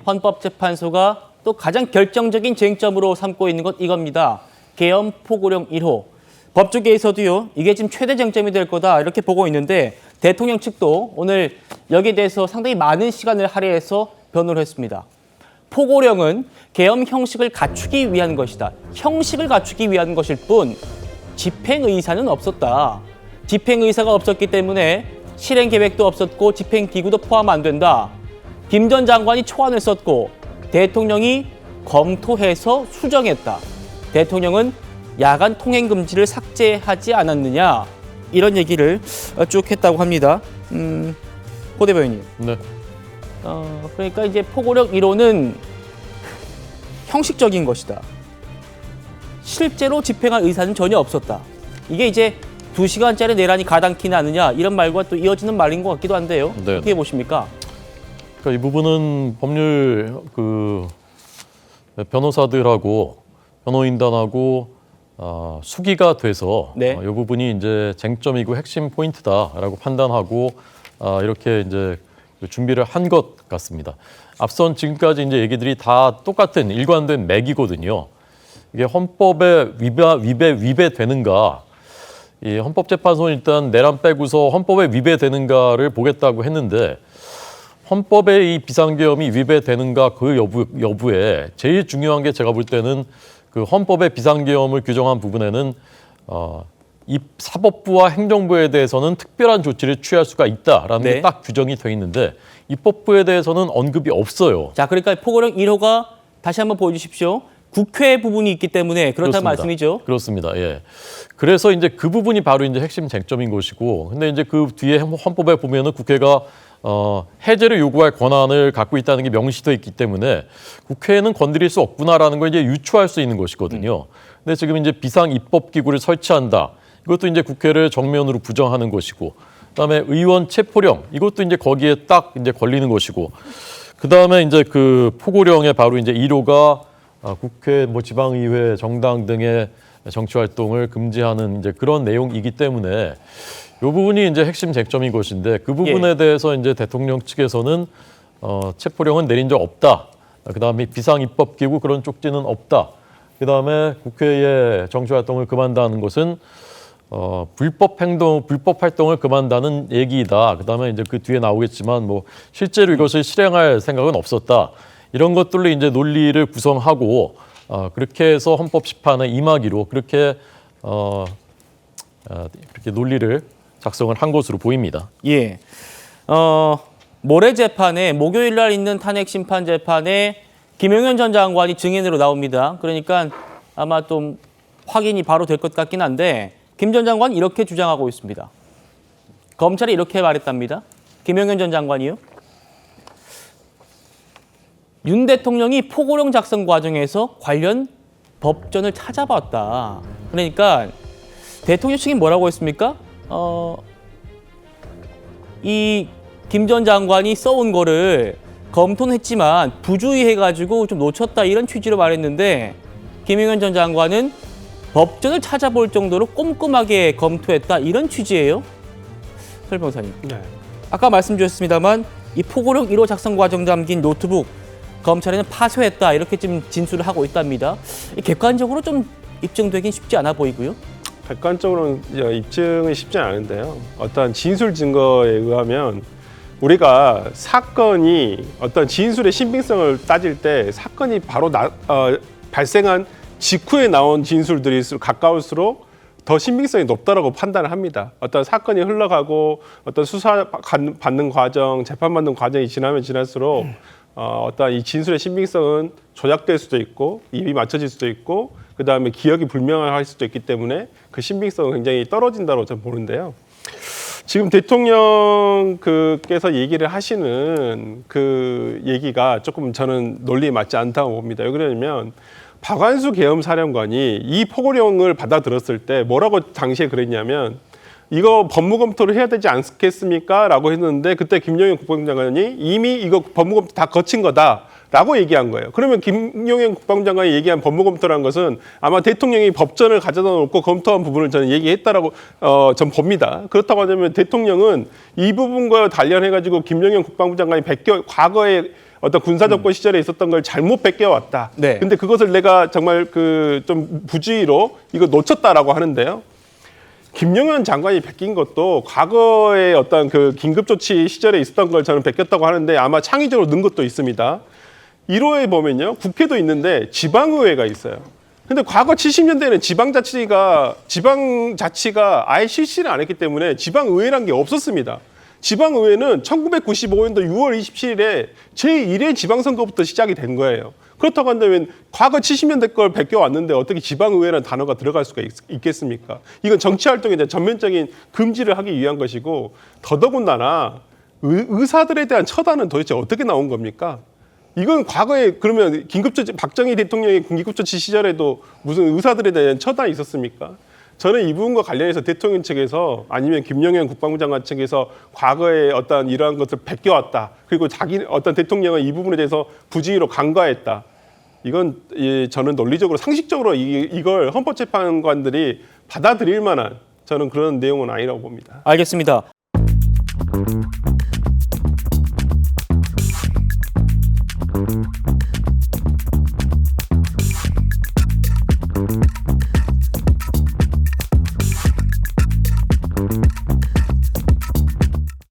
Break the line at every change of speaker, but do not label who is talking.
헌법재판소가 또 가장 결정적인 쟁점으로 삼고 있는 것 이겁니다. 계엄 포고령 1호. 법조계에서도요, 이게 지금 최대 쟁점이 될 거다 이렇게 보고 있는데 대통령 측도 오늘 여기에 대해서 상당히 많은 시간을 할애해서 변호를 했습니다. 포고령은 계엄 형식을 갖추기 위한 것이다. 형식을 갖추기 위한 것일 뿐 집행 의사는 없었다. 집행 의사가 없었기 때문에 실행 계획도 없었고 집행 기구도 포함 안 된다. 김 전 장관이 초안을 썼고 대통령이 검토해서 수정했다. 대통령은 야간 통행 금지를 삭제하지 않았느냐 이런 얘기를 쭉 했다고 합니다. 고 대변인님.
네.
그러니까 이제 포고령 1호는 형식적인 것이다. 실제로 집행할 의사는 전혀 없었다. 이게 이제 2시간짜리 내란이 가당키는 않느냐 이런 말과 또 이어지는 말인 것 같기도 한데요.
네.
어떻게 보십니까?
그러니까 이 부분은 법률 변호사들하고 변호인단하고 수기가 돼서
네.
이 부분이 이제 쟁점이고 핵심 포인트다라고 판단하고 이렇게 이제 준비를 한 것 같습니다. 앞선 지금까지 이제 얘기들이 다 똑같은 일관된 맥이거든요. 이게 헌법에 위배되는가? 이 헌법재판소는 일단 내란 빼고서 헌법에 위배되는가를 보겠다고 했는데 헌법에 이 비상계엄이 위배되는가 그 여부에 제일 중요한 게 제가 볼 때는 그 헌법의 비상계엄을 규정한 부분에는 이 사법부와 행정부에 대해서는 특별한 조치를 취할 수가 있다라는
네.
게 딱 규정이 돼 있는데 입법부에 대해서는 언급이 없어요.
자, 그러니까 포고령 1호가 다시 한번 보여주십시오. 국회 부분이 있기 때문에 그렇다는
그렇습니다.
말씀이죠.
그렇습니다. 예. 그래서 이제 그 부분이 바로 이제 핵심 쟁점인 것이고, 근데 이제 그 뒤에 헌법에 보면은 국회가 해제를 요구할 권한을 갖고 있다는 게 명시되어 있기 때문에 국회는 건드릴 수 없구나라는 걸 이제 유추할 수 있는 것이거든요. 근데 지금 이제 비상 입법 기구를 설치한다. 이것도 이제 국회를 정면으로 부정하는 것이고, 그다음에 의원 체포령 이것도 이제 거기에 딱 이제 걸리는 것이고, 그다음에 이제 그 포고령에 바로 이제 1호가 국회, 지방의회, 정당 등의 정치 활동을 금지하는 이제 그런 내용이기 때문에 이 부분이 이제 핵심 쟁점인 것인데 그 부분에 대해서 이제 대통령 측에서는 체포령은 내린 적 없다. 그다음에 비상 입법 기구 그런 쪽지는 없다. 그다음에 국회의 정치 활동을 금한다는 것은 불법 활동을 금한다는 얘기이다. 그다음에 이제 그 뒤에 나오겠지만 실제로 이것을 실행할 생각은 없었다. 이런 것들로 이제 논리를 구성하고 그렇게 해서 헌법 심판에 임하기로 그렇게 논리를 작성을 한 것으로 보입니다.
예. 모레 재판에 목요일 날 있는 탄핵 심판 재판에 김용현 전 장관이 증인으로 나옵니다. 그러니까 아마 좀 확인이 바로 될 것 같긴 한데 김 전 장관이 이렇게 주장하고 있습니다. 검찰이 이렇게 말했답니다. 김용현 전 장관이요. 윤 대통령이 포고령 작성 과정에서 관련 법전을 찾아봤다. 그러니까 대통령 측이 뭐라고 했습니까? 이 김 전 장관이 써온 거를 검토는 했지만 부주의해가지고 좀 놓쳤다 이런 취지로 말했는데 김용현 전 장관은 법전을 찾아볼 정도로 꼼꼼하게 검토했다 이런 취지예요. 설 변호사님.
네.
아까 말씀 주셨습니다만 이 포고령 1호 작성 과정 담긴 노트북 검찰에는 파쇄했다 이렇게 지금 진술을 하고 있답니다. 객관적으로 좀 입증되긴 쉽지 않아 보이고요.
객관적으로는 입증은 쉽지 않은데요. 어떤 진술 증거에 의하면 우리가 사건이 어떤 진술의 신빙성을 따질 때 사건이 바로 발생한 직후에 나온 진술들이 가까울수록 더 신빙성이 높다라고 판단을 합니다. 어떤 사건이 흘러가고 어떤 수사 받는 과정, 재판받는 과정이 지나면 지날수록 어떤 이 진술의 신빙성은 조작될 수도 있고 입이 맞춰질 수도 있고 그 다음에 기억이 불명할 수도 있기 때문에 그 신빙성은 굉장히 떨어진다고 저는 보는데요. 지금 대통령께서 얘기를 하시는 그 얘기가 조금 저는 논리에 맞지 않다고 봅니다. 왜 그러냐면 박완수 계엄사령관이 이 포고령을 받아들었을 때 뭐라고 당시에 그랬냐면 이거 법무검토를 해야 되지 않겠습니까? 라고 했는데 그때 김용현 국방장관이 이미 이거 법무검토 다 거친 거다 라고 얘기한 거예요. 그러면 김용현 국방장관이 얘기한 법무검토라는 것은 아마 대통령이 법전을 가져다 놓고 검토한 부분을 저는 얘기했다라고 전 봅니다. 그렇다고 하면 대통령은 이 부분과 관련해가지고 김용현 국방부 장관이 과거에 어떤 군사정권 시절에 있었던 걸 잘못 뺏겨왔다.
네.
근데 그것을 내가 정말 그 좀 부주의로 이거 놓쳤다라고 하는데요. 김용현 장관이 베낀 것도 과거에 어떤 그 긴급조치 시절에 있었던 걸 저는 베꼈다고 하는데 아마 창의적으로 넣은 것도 있습니다. 1호에 보면요. 국회도 있는데 지방의회가 있어요. 근데 과거 70년대에는 지방자치가 아예 실시를 안 했기 때문에 지방의회란 게 없었습니다. 지방의회는 1995년도 6월 27일에 제1회 지방선거부터 시작이 된 거예요. 그렇다고 한다면 과거 70년대 걸 베껴왔는데 어떻게 지방의회라는 단어가 들어갈 수가 있겠습니까? 이건 정치활동에 대한 전면적인 금지를 하기 위한 것이고 더더군다나 의사들에 대한 처단은 도대체 어떻게 나온 겁니까? 이건 과거에 그러면 긴급조치 박정희 대통령의 긴급조치 시절에도 무슨 의사들에 대한 처단이 있었습니까? 저는 이 부분과 관련해서 대통령 측에서 아니면 김영현 국방부 장관 측에서 과거에 어떤 이러한 것을 베껴왔다. 그리고 자기 어떤 대통령은 이 부분에 대해서 부주의로 간과했다. 이건 저는 논리적으로 상식적으로 이걸 헌법재판관들이 받아들일 만한 저는 그런 내용은 아니라고 봅니다.
알겠습니다.